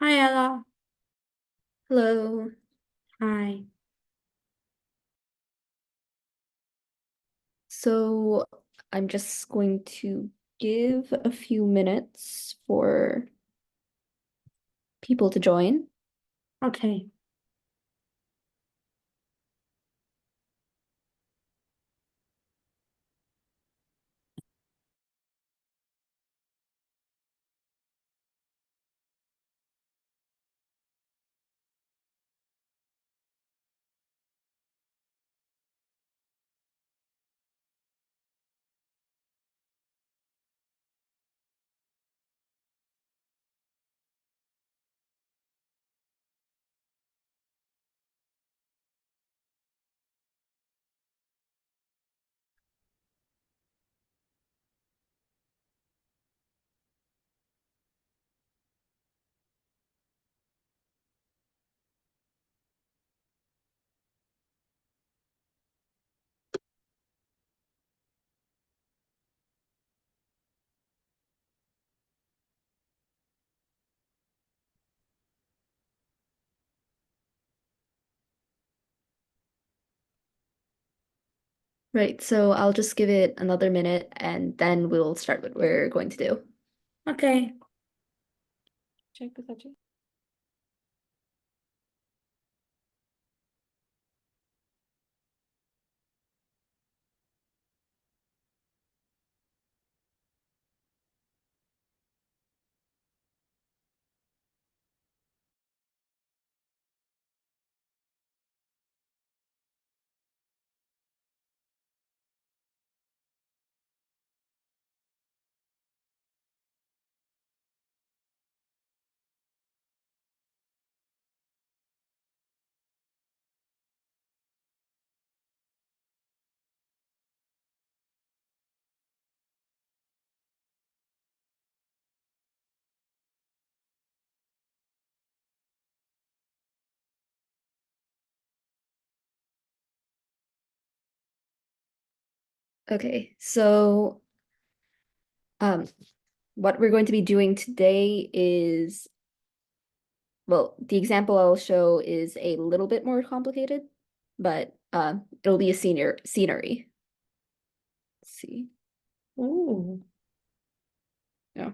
Hi, Ella. Hello. Hi. So I'm just going to give a few minutes for people to join. Okay. Right, so I'll just give it another minute and then we'll start what we're going to do. Okay. Okay, so um what we're going to be doing today is, well, the example I'll show is a little bit more complicated, but it'll be a scenery. Let's see. Ooh. Yeah.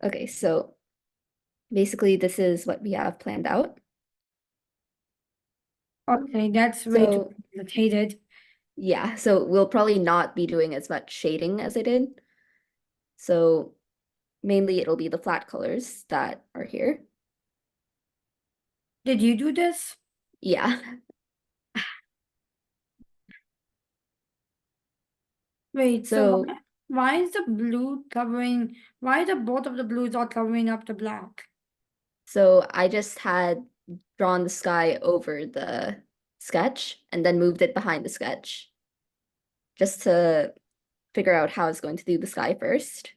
Okay, so basically this is what we have planned out. Okay, that's way too So complicated. yeah, so we'll probably not be doing as much shading as I did. So mainly it'll be the flat colors that are here. Did you do this? Yeah. Wait, so So why is the blue covering, why the both of the blues are covering up the black? so I just had drawn the sky over the sketch and then moved it behind the sketch just to figure out how I was going to do the sky first.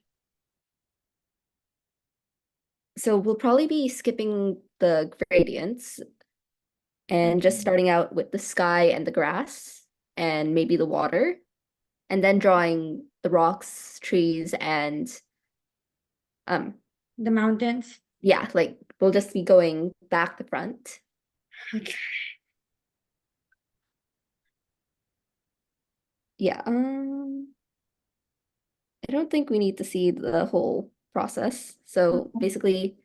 So we'll probably be skipping the gradients and just Okay. starting out with the sky and the grass and maybe the water, and then drawing the rocks, trees, and um The mountains? yeah, like we'll just be going back to front. Okay. Yeah, I don't think we need to see the whole process. So basically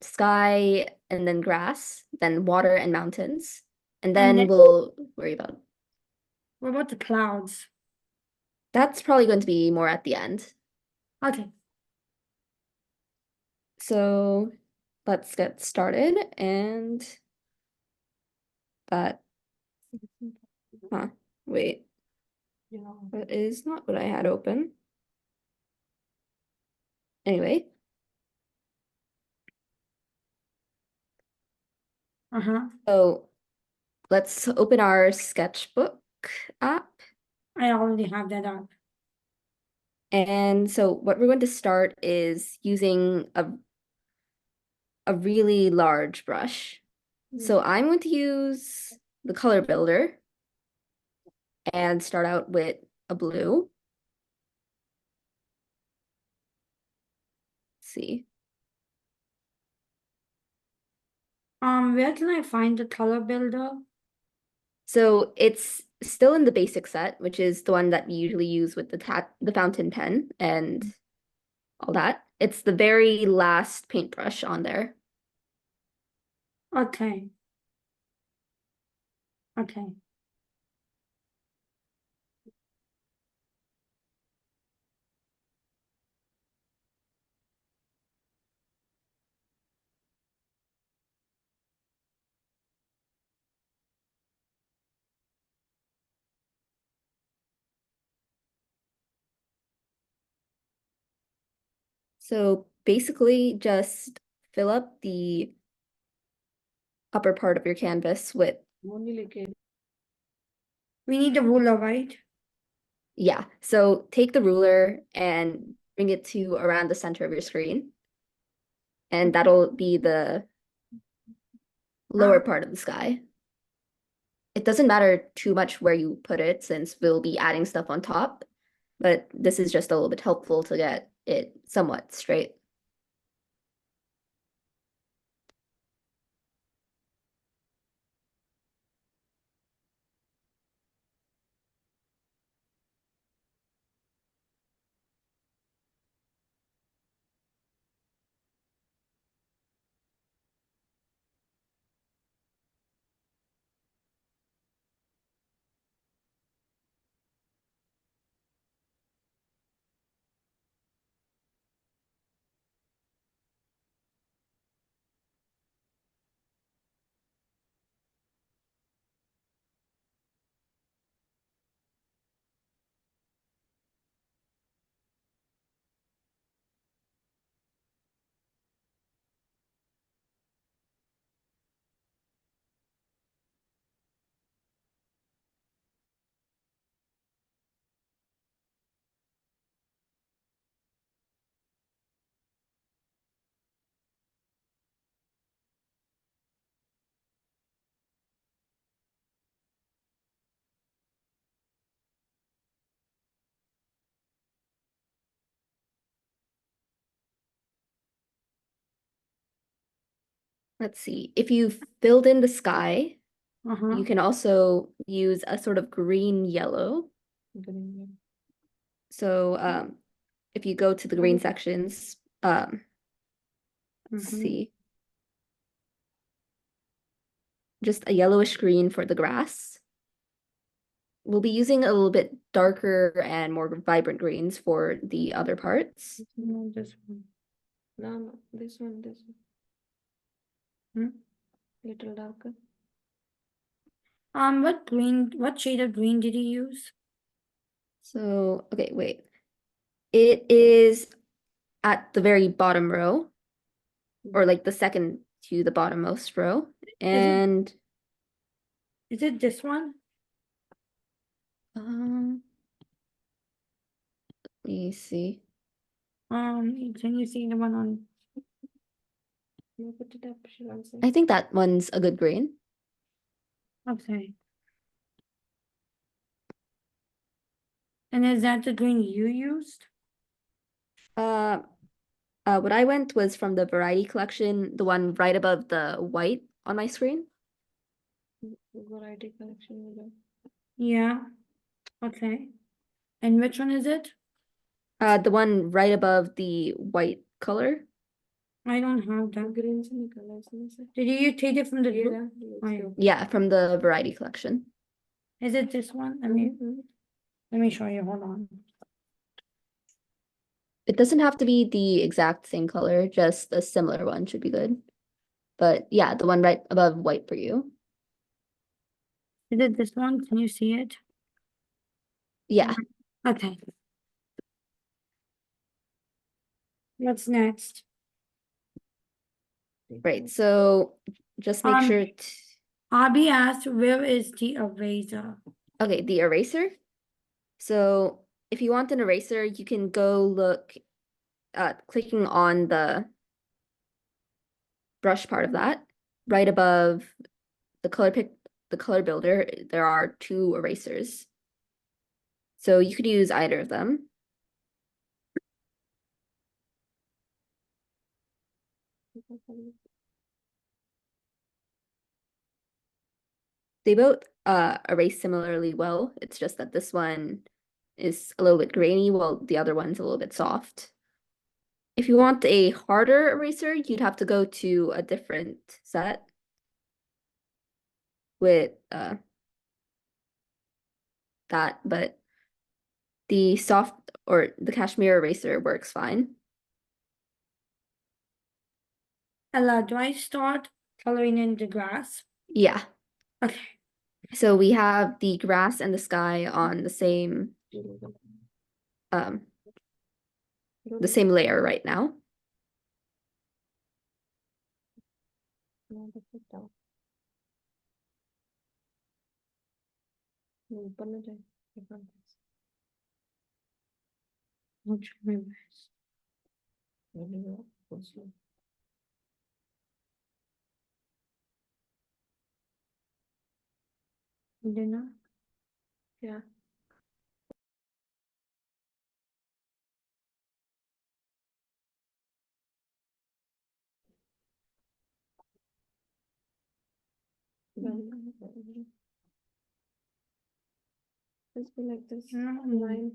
sky and then grass, then water and mountains, and And then then we'll worry about what about the clouds? that's probably going to be more at the end. Okay. So let's get started and that huh, wait, that is not what I had open. Anyway, Uh-huh. so let's open our sketchbook app. I already have that up. And so what we're going to start is using a really large brush. So I'm going to use the color builder and start out with a blue. see. Where can I find the color builder? So it's still in the basic set, which is the one that you usually use with the fountain pen and all that. It's the very last paintbrush on there. Okay. Okay. So basically just fill up the upper part of your canvas with, We need a ruler, right? yeah. So take the ruler and bring it to around the center of your screen. And that'll be the lower part of the sky. It doesn't matter too much where you put it since we'll be adding stuff on top, but this is just a little bit helpful to get it somewhat straight. Let's see. If you filled in the sky, you can also use a sort of green yellow. So if you go to the green sections, let's see, just a yellowish green for the grass. We'll be using a little bit darker and more vibrant greens for the other parts. No, this one. No, this one. Hmm? Little darker. What shade of green did you use? So, okay, wait. It is at the very bottom row, or like the second to the bottommost row. And Is it this one? let me see. Can you see the one on? No, put it up, she'll answer. I think that one's a good green. Okay. And is that the green you used? What I went was from the variety collection, the one right above the white on my screen. Variety collection. Yeah. Okay. And which one is it? The one right above the white color. I don't have The that. greens and the colors. Did you take it from the group? Yeah, Oh, yeah. Yeah, from the variety collection. Is it this one? Let me show you. Hold on. It doesn't have to be the exact same color, just a similar one should be good. But yeah, the one right above white for you. Is it this one? Can you see it? Yeah. Okay. What's next? Right. So just make sure Abby asked, where is the eraser? okay, the eraser. So if you want an eraser, you can go look clicking on the brush part of that. Right above the color builder, there are two erasers. So you could use either of them. They both erase similarly well. It's just that this one is a little bit grainy while the other one's a little bit soft. If you want a harder eraser, you'd have to go to a different set with that, but the soft or the cashmere eraser works fine. Ella, do I start coloring in the grass? Yeah. Okay. So we have the grass and the sky on the same layer right now. I'll try my best. Dinner? Yeah. Just be like this line.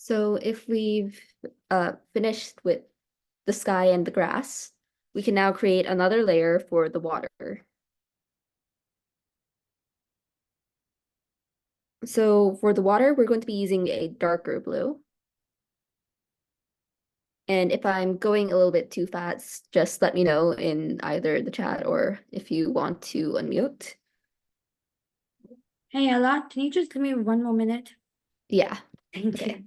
So if we've finished with the sky and the grass, we can now create another layer for the water. So for the water, we're going to be using a darker blue. And if I'm going a little bit too fast, just let me know in either the chat or if you want to unmute. Hey, Ella, can you just give me 1 more minute? Yeah. Thank Okay. you.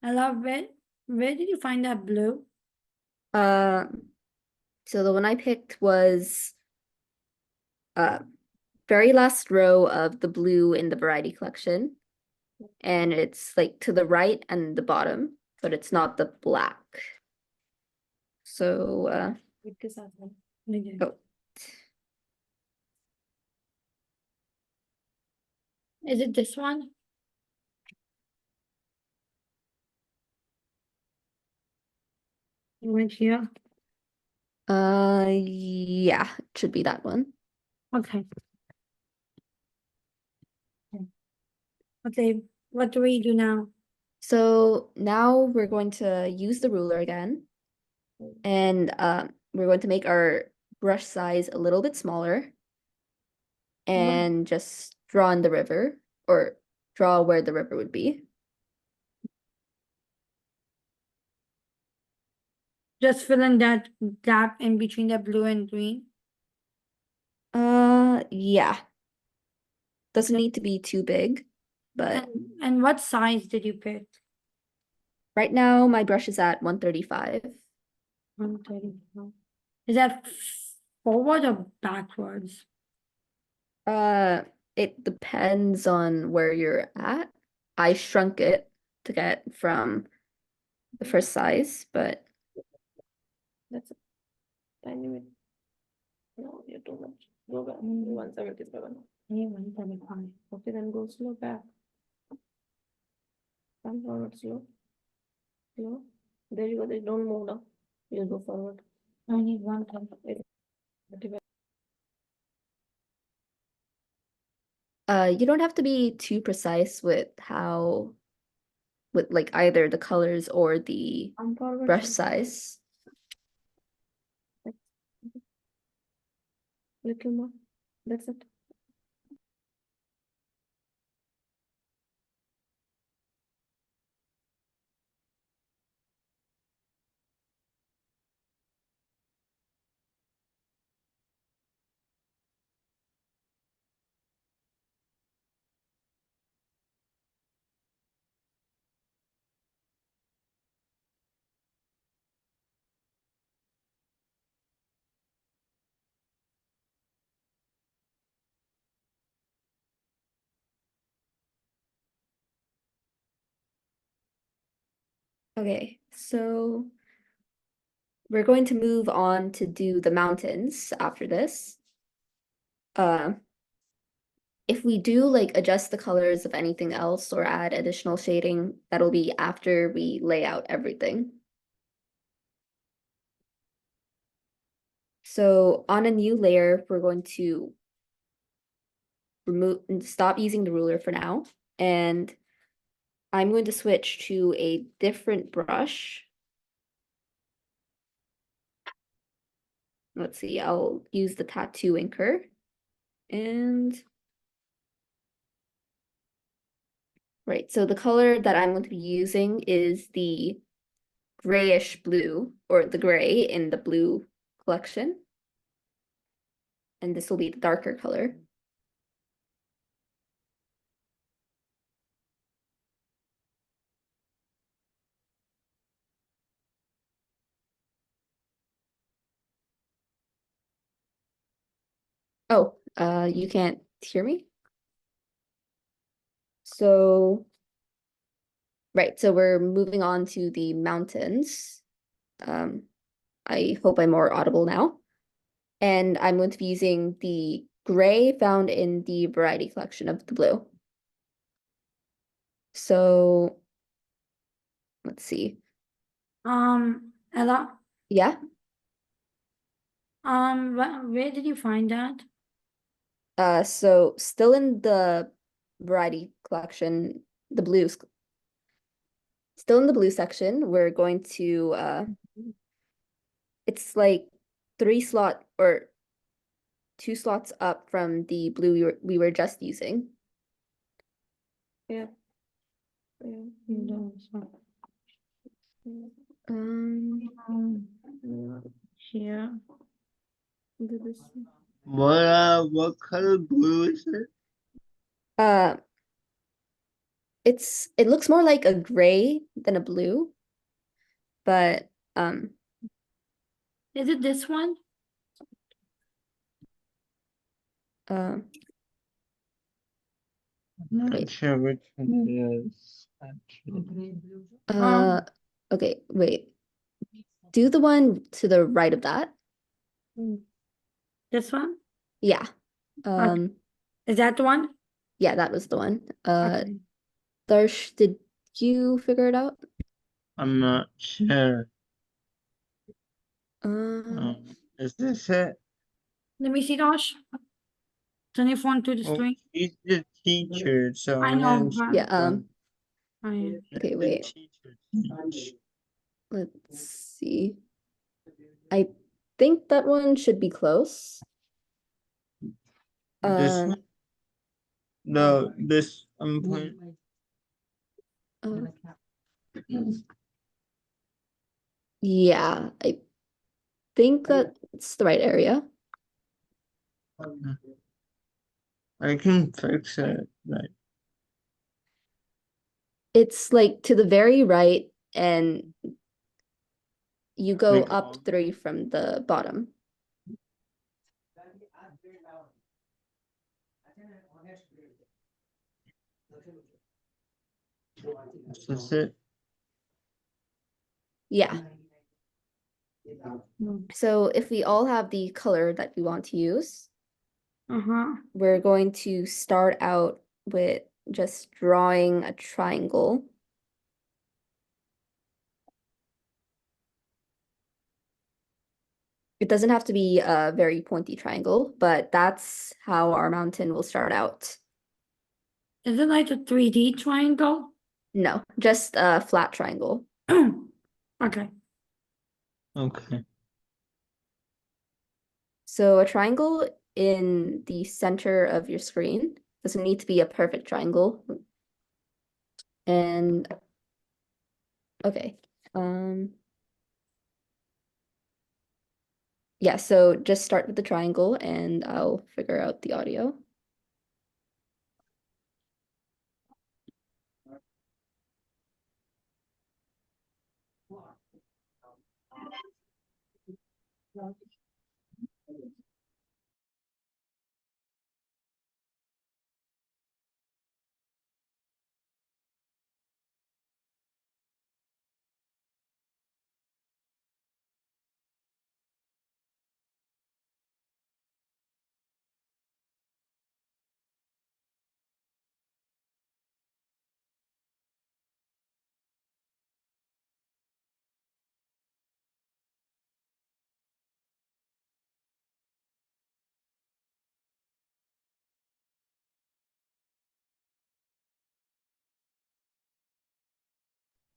Ella, where did you find that blue? So the one I picked was very last row of the blue in the variety collection. And it's like to the right and the bottom, but it's not the black. So oh, Is it this one? Right here? yeah, it should be that one. Okay. Okay, what do we do now? So now we're going to use the ruler again, and we're going to make our brush size a little bit smaller and just draw in the river or draw where the river would be. Just fill in that gap in between the blue and green. Yeah. Doesn't need to be too big, but And what size did you pick? right now my brush is at 135. 135. Is that forward or backwards? It depends on where you're at. I shrunk it to get from the first size, but That's a tiny bit. No, you're too much. Go back. 177. Yeah, 135. Okay, then go slow back. Come forward slow. Slow. There you go. They don't move now. You'll go forward. I need 135. you don't have to be too precise with like either the colors or the Come forward. brush size. Little more. That's it. Okay, so we're going to move on to do the mountains after this. If we do like adjust the colors of anything else or add additional shading, that'll be after we lay out everything. So on a new layer, we're going to stop using the ruler for now, and I'm going to switch to a different brush. Let's see, I'll use the tattoo inker, and right, so the color that I'm going to be using is the grayish blue, or the gray in the blue collection. And this will be the darker color. Oh, you can't hear me? So, right, so we're moving on to the mountains. I hope I'm more audible now. And I'm going to be using the gray found in the variety collection of the blue. So, let's see. Ella, Yeah, where did you find that? so still in the variety collection, the blues. Still in the blue section, we're going to it's like 3 slot or 2 slots up from the blue we were just using. Yeah. Yeah. Here. Do this. What color blue is it? It looks more like a gray than a blue, but Is it this one? uh, I'm Wait. not sure which one it is. Actually. okay, wait. Do the one to the right of that. This one? Yeah. Is that the one? Yeah, that was the one. Okay. Darsh, did you figure it out? I'm not sure. Is this it? Let me see, Dosh. Turn your phone to the Well, screen. she's the teacher, so I know, but Yeah, oh, yeah. okay, the wait. teacher teach. Let's see. I think that one should be close. This Uh, one? No, this I'm playing. Yeah, I think that's the right area. I can fix it. Right. It's like to the very right, and you go Like, up 3 from the bottom. Is this it? Yeah. So if we all have the color that we want to use, we're going to start out with just drawing a triangle. It doesn't have to be a very pointy triangle, but that's how our mountain will start out. Is it like a 3D triangle? No, just a flat triangle. Okay. Okay. So a triangle in the center of your screen. Doesn't need to be a perfect triangle. And okay. Yeah, so just start with the triangle and I'll figure out the audio.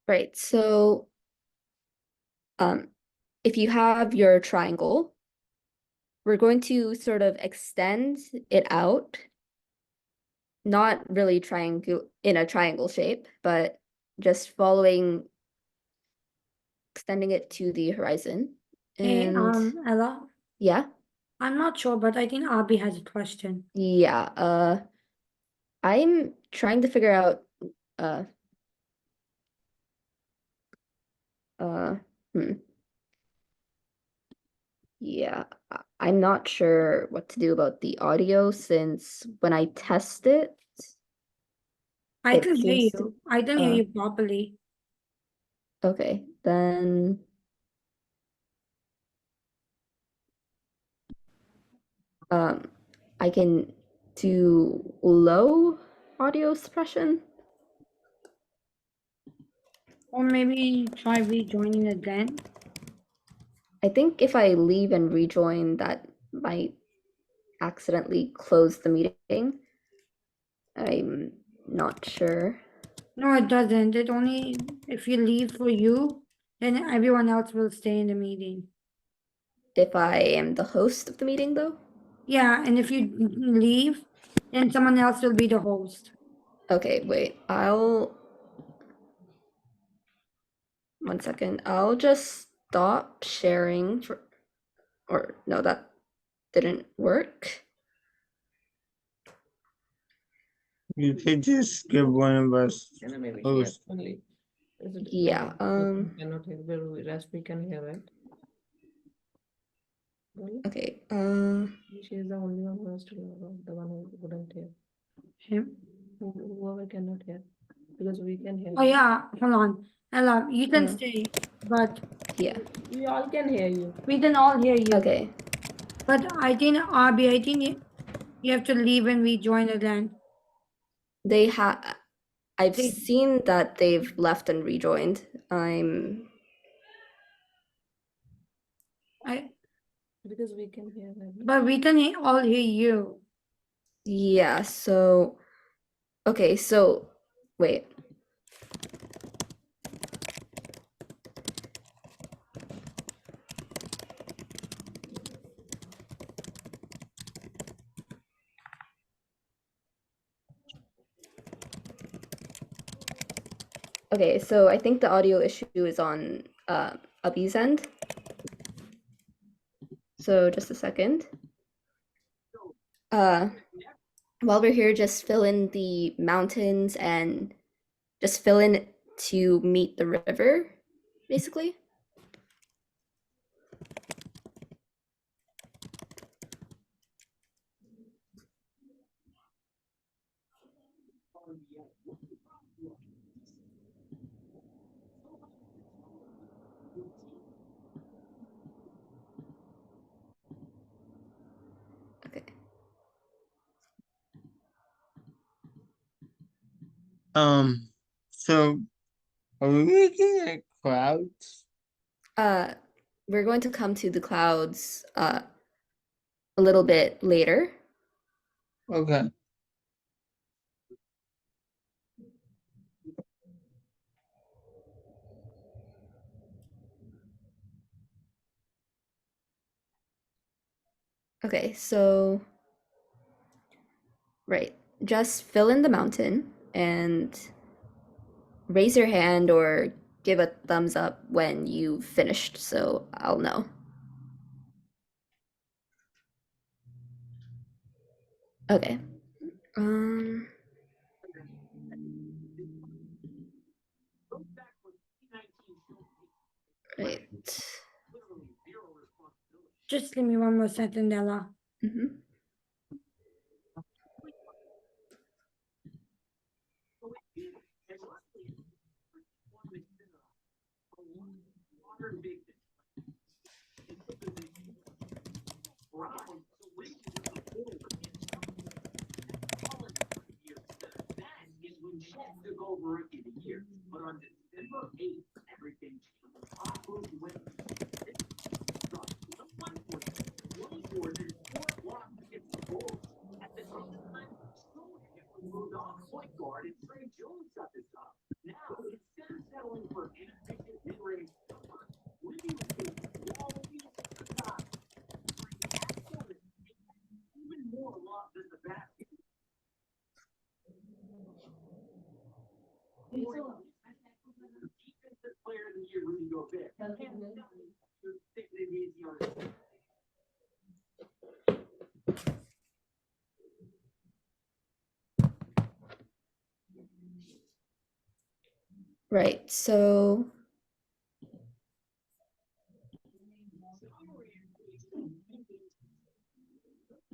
Right, so if you have your triangle, we're going to sort of extend it out, not really triangle in a triangle shape, but just extending it to the horizon. Hey, And Ella, yeah, I'm not sure, but I think Abby has a question. yeah, I'm trying to figure out uh uh hmm. Yeah, I'm not sure what to do about the audio since when I test it, I it can hear seems to you. I can hear you properly. okay, then I can do low audio suppression. Or maybe try rejoining again. I think if I leave and rejoin, that might accidentally close the meeting. I'm not sure. No, it doesn't. It only, if you leave for you, then everyone else will stay in the meeting. If I am the host of the meeting, though? Yeah, and if you leave, then someone else will be the host. Okay, wait, one second. I'll just stop sharing or no, that didn't work. You could just give one of us Yeah, maybe host. only. Yeah, Cannot hear, the rest we can hear, right? Really? okay, She is the only one who has to hear, the one who wouldn't hear. Him. Whoever cannot hear, because we can hear. Oh yeah, hold on. Ella, you can Uh. stay, but yeah, We all can hear you. we can all hear you. okay. But I think Abby, I think you have to leave and rejoin again. I've They- seen that they've left and rejoined. Because we can hear them. But we can all hear you. Yeah, so, okay, so, wait. Okay, so I think the audio issue is on Abby's end. So just a second. While we're here, just fill in the mountains and just fill in to meet the river, basically. Okay. So are we looking at clouds? We're going to come to the clouds a little bit later. Okay. Okay, so Right. Just fill in the mountain and raise your hand or give a thumbs up when you've finished so I'll know. Okay. Um right. Just give me one more second, Ella. Mhm. Right. So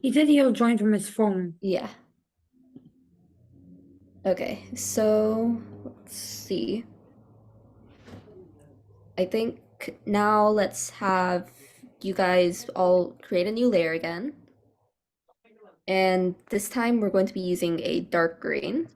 He said he'll join from his phone. yeah. Okay. So let's see. I think now let's have you guys all create a new layer again. And this time we're going to be using a dark green.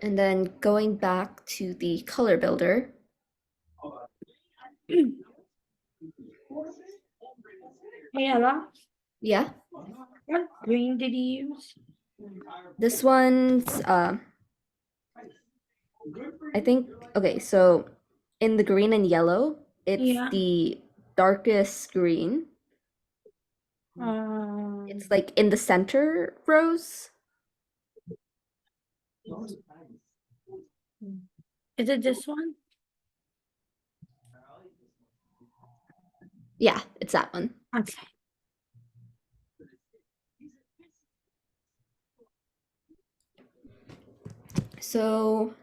And then going back to the color builder. Hey, Ella, Yeah, what green did he use? this one's I think okay, so in the green and yellow, it's Yeah. the darkest green. It's like in the center rows. Is it this one? Yeah, it's that one. Okay. So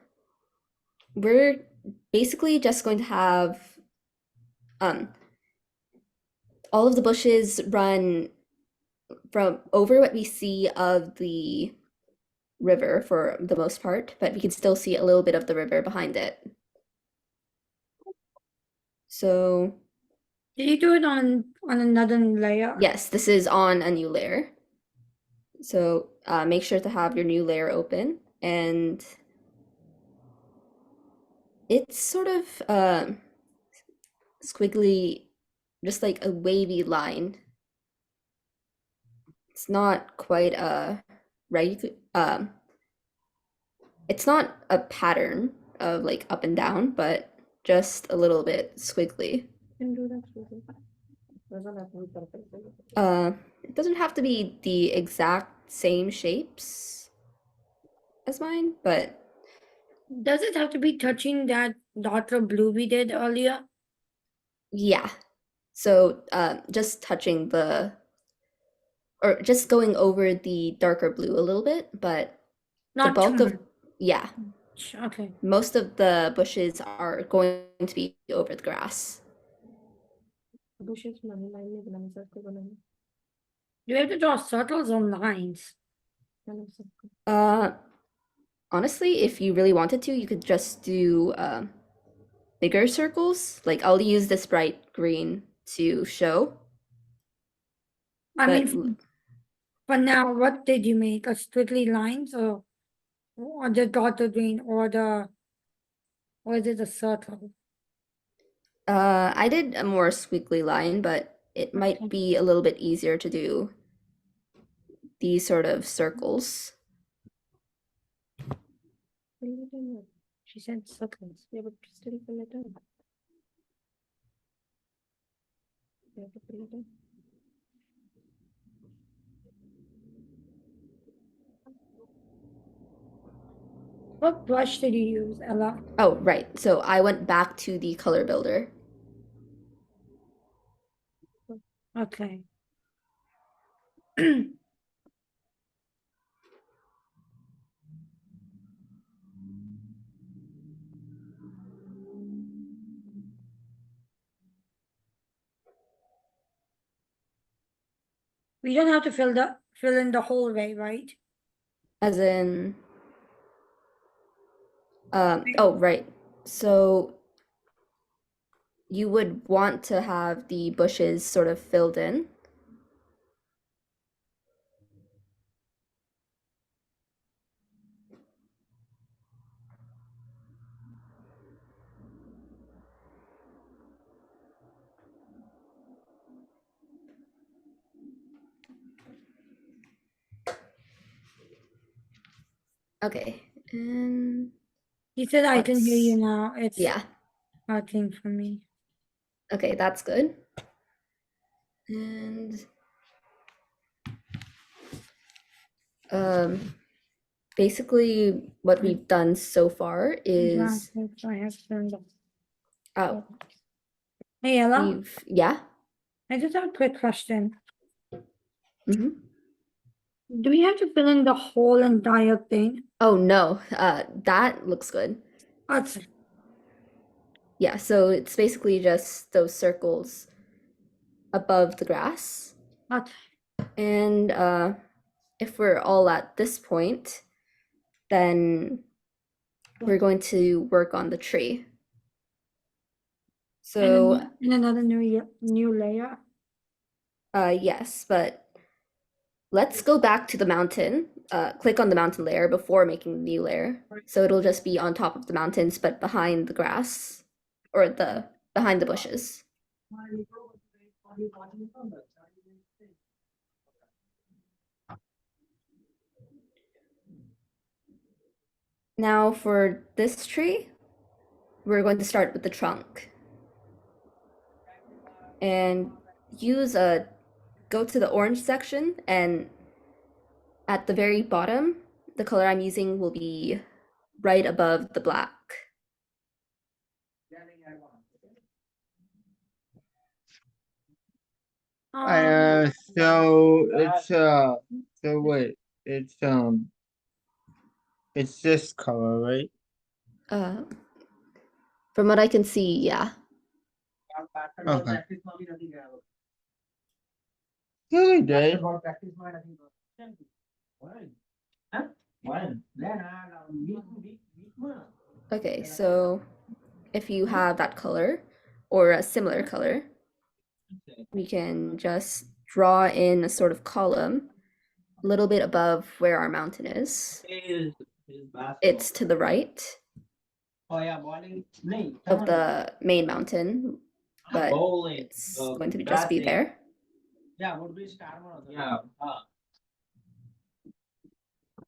we're basically just going to have all of the bushes run from over what we see of the river for the most part, but we can still see a little bit of the river behind it. So Did you do it on another layer? yes, this is on a new layer. So make sure to have your new layer open, and it's sort of squiggly, just like a wavy line. It's not quite a right. It's not a pattern of like up and down, but just a little bit squiggly. Can do that too. Doesn't have to be perfect. It doesn't have to be the exact same shapes as mine, but Does it have to be touching that darker blue we did earlier? yeah. So just touching the, or just going over the darker blue a little bit, but the Not bulk too of, yeah, much. Okay. most of the bushes are going to be over the grass. Bushes money line में बनाने सकते बनाने Do we have to draw circles or lines? बना सकते Uh, honestly, if you really wanted to, you could just do bigger circles. Like I'll use this bright green to show. I But mean, for now, what did you make? A strictly lines or the dotted green or is it a circle? I did a more squiggly line, but it might Okay. be a little bit easier to do these sort of circles. हैं She said circles. Yeah, but still fill it in. You have to fill it in. What brush did you use, Ella? Oh, right. So I went back to the color builder. Okay. We don't have to fill in the whole way, right? As in, oh, right. So you would want to have the bushes sort of filled in. Okay, and He said I can hear you Let's- now. It's yeah, working for me. okay, that's good. And basically what we've done so far is I have turned off. oh, Hey, Ella, yeah. I just have a quick question. Hmm. Do we have to fill in the whole entire thing? Oh no, that looks good. Okay. Yeah, so it's basically just those circles above the grass. Okay. And if we're all at this point, then we're going to work on the tree. So In another new layer. yes, but let's go back to the mountain. Click on the mountain layer before making the new layer. So it'll just be on top of the mountains, but behind the grass or behind the bushes. Now for this tree, we're going to start with the trunk. And go to the orange section, and at the very bottom, the color I'm using will be right above the black. So so wait, it's this color, right? Uh, from what I can see, yeah. Okay. Really, Dave? Okay, so if you have that color or a similar color, we can just draw in a sort of column a little bit above where our mountain is. It's to the right of the main mountain, but it's going to just be there. Yeah.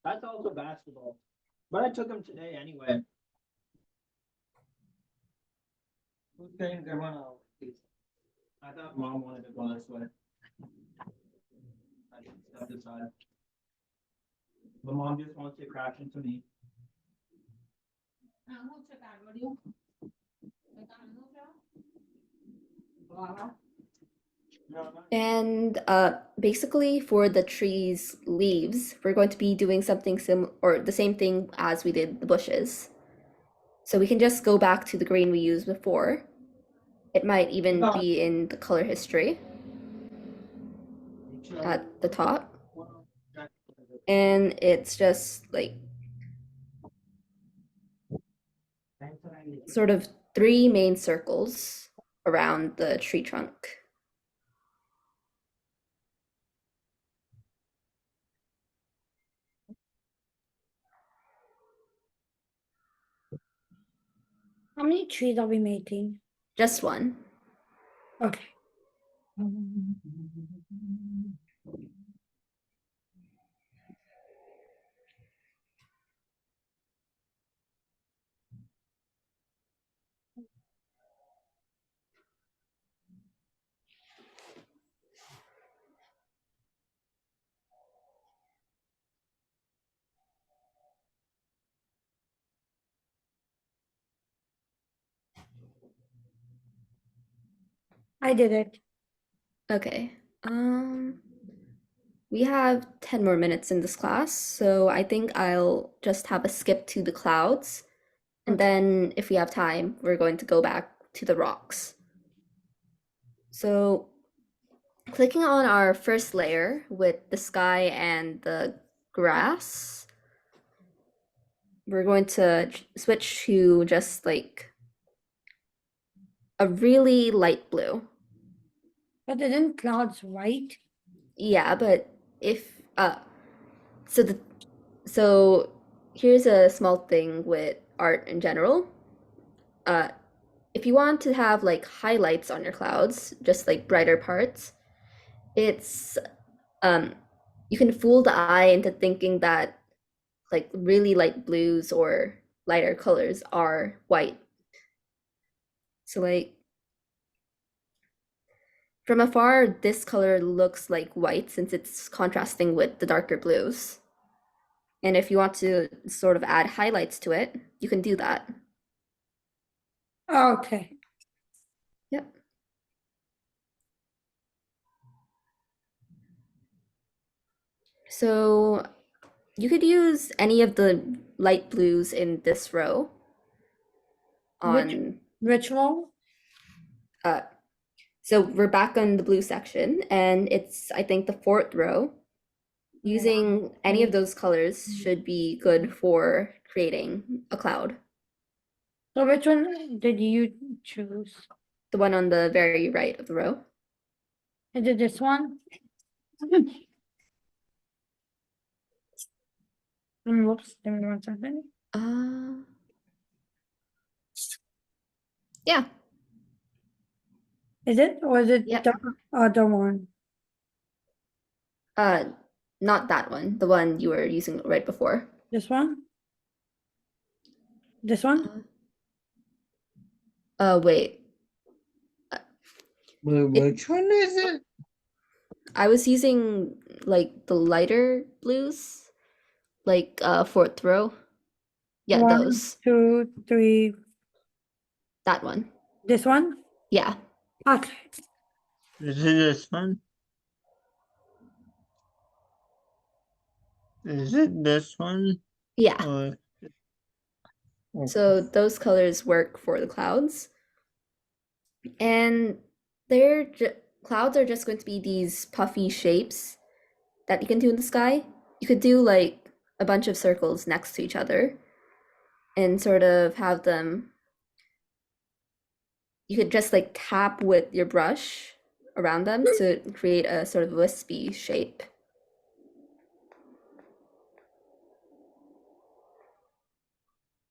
That's also basketball. But I took him today anyway. Who's saying they wanna? I thought mom wanted to go this way. I just stepped aside. But mom just wants to crash into me. And basically for the tree's leaves, we're going to be doing something similar or the same thing as we did the bushes. So we can just go back to the green we used before. It might even be in the color history at the top. And it's just like sort of 3 main circles around the tree trunk. How many trees are we making? Just one. Okay. I did it. Okay. We have 10 more minutes in this class, so I think I'll just have a skip to the clouds. And Okay. then if we have time, we're going to go back to the rocks. So clicking on our first layer with the sky and the grass, we're going to switch to just like a really light blue. But isn't clouds white? Yeah, but if so the so here's a small thing with art in general. If you want to have like highlights on your clouds, just like brighter parts, it's you can fool the eye into thinking that like really light blues or lighter colors are white. So like from afar, this color looks like white since it's contrasting with the darker blues. And if you want to sort of add highlights to it, you can do that. Okay. Yep. So you could use any of the light blues in this row on Which one? uh so we're back on the blue section and it's I think the fourth row. Using any of those colors should be good for creating a cloud. So which one did you choose? The one on the very right of the row. Is it this one? Whoops, give me 1 second. Yeah. Is it or is it Yep. the other one? Not that one, the one you were using right before. This one? This one? Wait. Which one is it? I was using like the lighter blues, like fourth row. Yeah, 1, those. 2, 3. That one. This one? Yeah. Okay. Is it this one? Is it this one? Yeah. Or... So those colors work for the clouds. And clouds are just going to be these puffy shapes that you can do in the sky. You could do like a bunch of circles next to each other and sort of have them. You could just like tap with your brush around them to create a sort of wispy shape.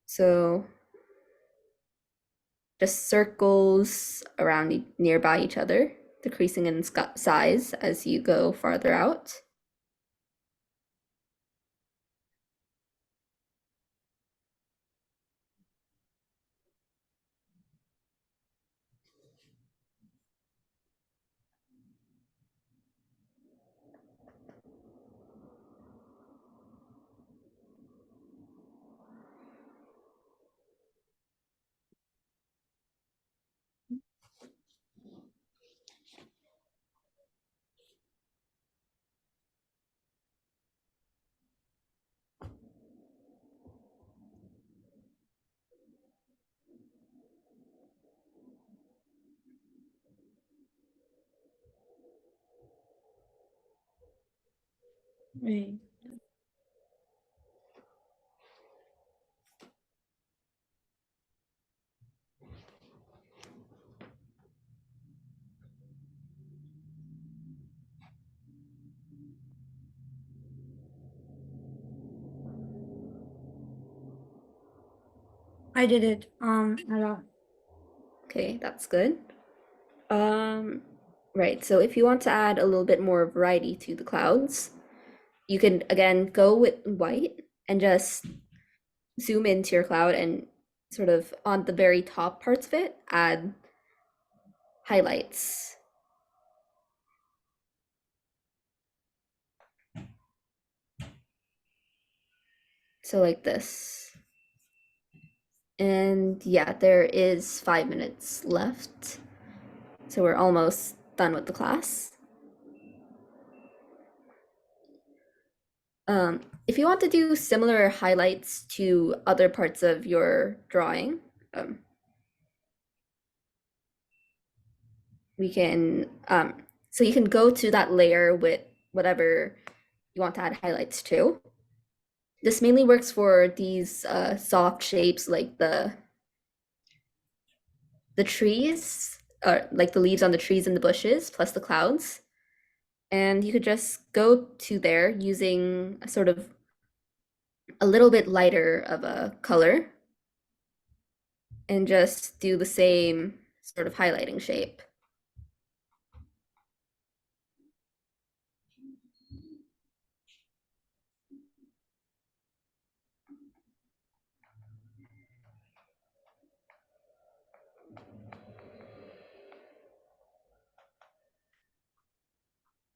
So just circles around nearby each other, decreasing in size as you go farther out. Wait. I did it. Hello. Okay, that's good. Right, so if you want to add a little bit more variety to the clouds, you can again go with white and just zoom into your cloud and sort of on the very top parts of it, add highlights. So like this. And yeah, there is 5 minutes left. So we're almost done with the class. If you want to do similar highlights to other parts of your drawing, we can, so you can go to that layer with whatever you want to add highlights to. This mainly works for these soft shapes like the trees, or like the leaves on the trees and the bushes, plus the clouds. And you could just go to there using a sort of a little bit lighter of a color and just do the same sort of highlighting shape.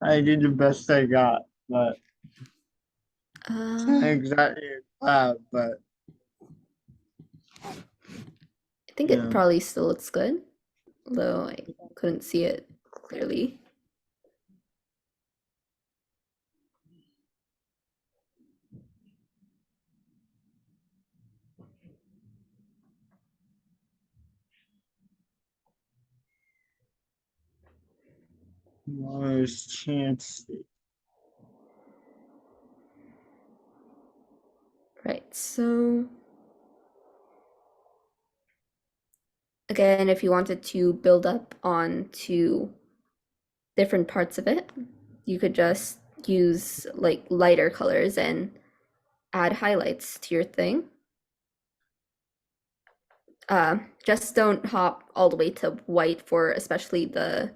I did the best I got, but it's not I exactly a cloud, but think yeah. it probably still looks good, although I couldn't see it clearly. There's chance. Right, so again, if you wanted to build up onto different parts of it, you could just use like lighter colors and add highlights to your thing. Just don't hop all the way to white for especially the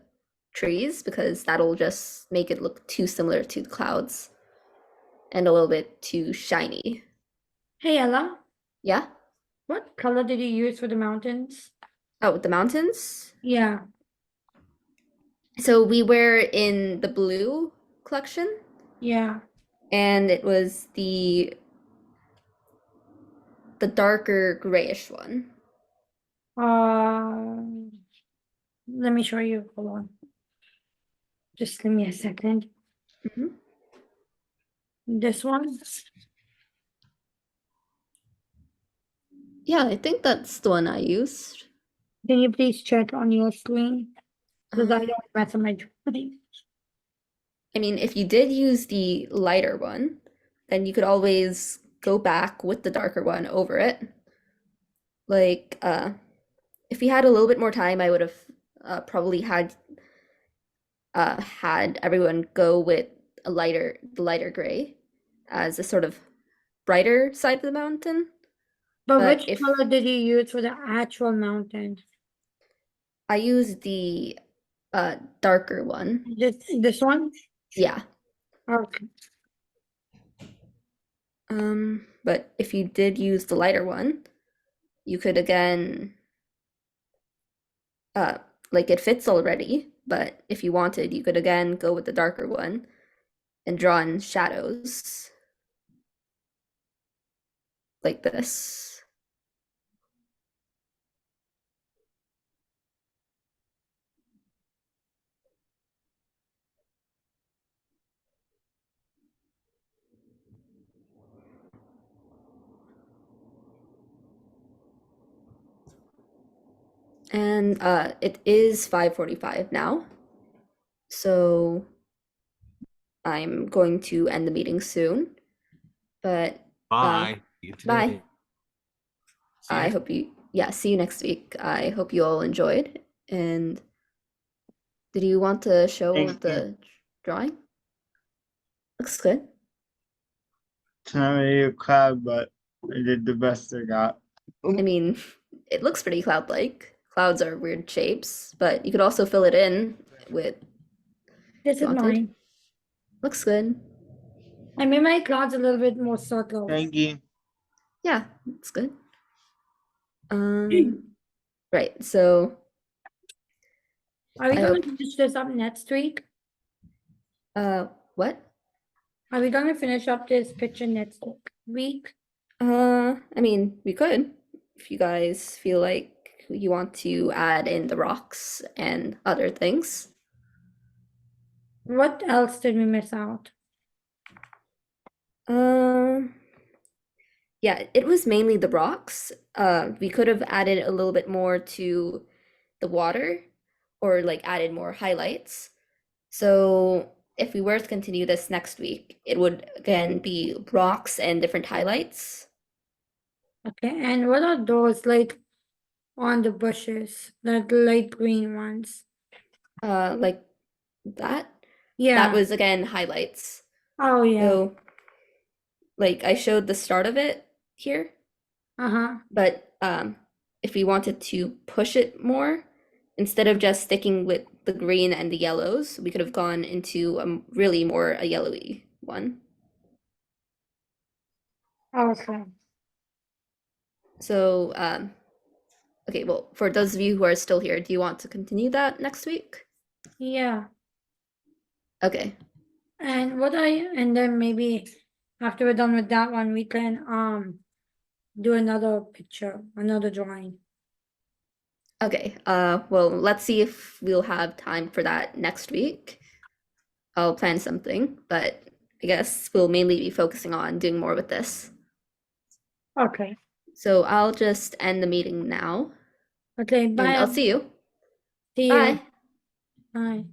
trees, because that'll just make it look too similar to the clouds and a little bit too shiny. Hey Ella, Yeah? what color did you use for the mountains? Oh, the mountains? Yeah. So we were in the blue collection, Yeah. and it was the darker grayish one. Let me show you. Hold on. Just give me a second. Mhm. This one. Yeah, I think that's the one I used. Can you please check on your screen? Because I Uh, don't mess up my drawing. I mean, if you did use the lighter one, then you could always go back with the darker one over it. Like, if we had a little bit more time, I would have probably had everyone go with the lighter gray as a sort of brighter side of the mountain. But But which if color did you use for the actual mountain? I use the darker one, This one? yeah. Okay. But if you did use the lighter one, you could again, like it fits already, but if you wanted, you could again go with the darker one and draw in shadows like this. And it is 5:45 now. So I'm going to end the meeting soon. But Bye. You bye. too. See you I next- hope see you next week. I hope you all enjoyed. And did you want to show Thank the drawing? Looks good. It's not really a cloud, but I did the best I got. I mean, it looks pretty cloud-like. Clouds are weird shapes, but you could also fill it in with This you is wanted. mine. Looks good. I made my clouds a little bit more subtle. Thank you. Yeah, it's good. Right, so Are we I gonna hope finish this up next week? what? Are we gonna finish up this picture next week? I mean, we could if you guys feel like you want to add in the rocks and other things. What else did we miss out? Um, yeah, it was mainly the rocks. We could have added a little bit more to the water or like added more highlights. So if we were to continue this next week, it would again be rocks and different highlights. Okay, and what are those like on the bushes, the light green ones? Like that. That Yeah. was again highlights. Oh yeah. So like I showed the start of it here, Uh-huh. but if we wanted to push it more, instead of just sticking with the green and the yellows, we could have gone into really more a yellowy one. Okay. So okay, well, for those of you who are still here, do you want to continue that next week? Yeah. Okay. And then maybe after we're done with that one, we can do another picture, another drawing. Okay. Well, let's see if we'll have time for that next week. I'll plan something, but I guess we'll mainly be focusing on doing more with this. Okay. So I'll just end the meeting now, Okay, and bye. I'll see you. See you. Bye. Bye.